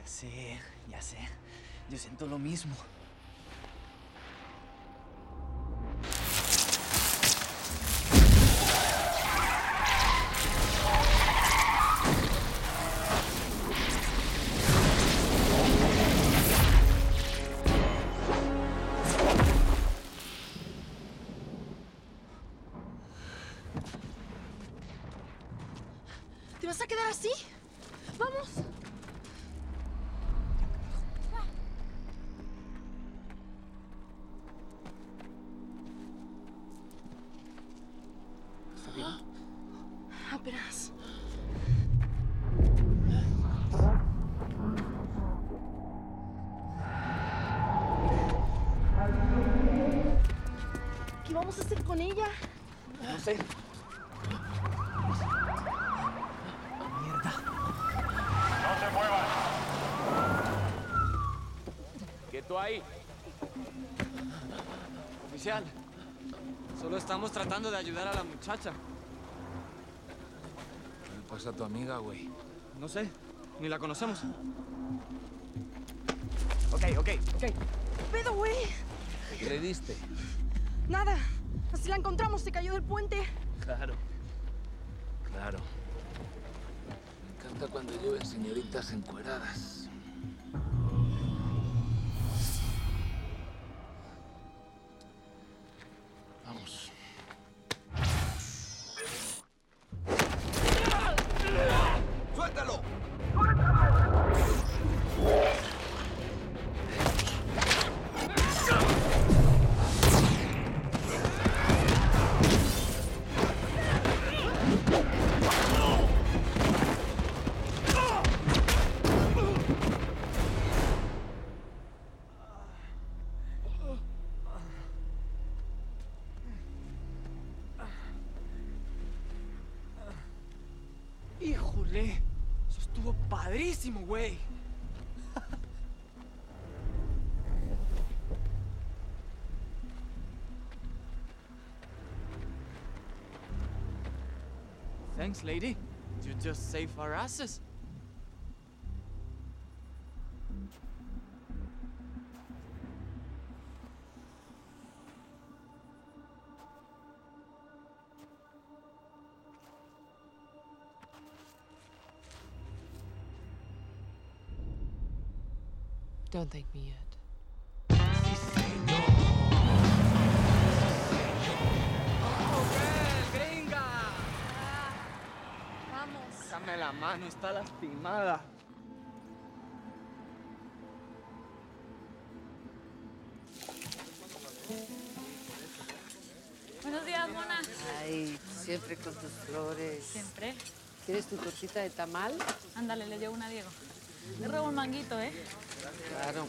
Ya sé. Yo siento lo mismo. ¿Te vas a quedar así? ¡Vamos! ¿Está bien? Apenas. ¿Qué vamos a hacer con ella? No sé. Mierda. ¡No se muevan! ¡Quieto ahí! Oficial, solo estamos tratando de ayudar a la muchacha. ¿Qué le pasa a tu amiga, güey? No sé, ni la conocemos. Ok. ¿Qué pedo, güey? ¿Qué le diste? Nada. Así la encontramos, se cayó del puente. Claro. Me encanta cuando llueven señoritas encueradas. Vamos. ¡Suéltalo! ¡Híjole! Eso estuvo padrísimo, güey. Thanks, lady. You just saved our asses. Don't thank me yet. ¡Joder, gringa! Vamos. Dame la mano, está lastimada. Buenos días, mona. Ay, siempre con tus flores. Siempre. ¿Quieres tu tortita de tamal? Ándale, le llevo una a Diego. Le robo un manguito, ¿eh? Claro.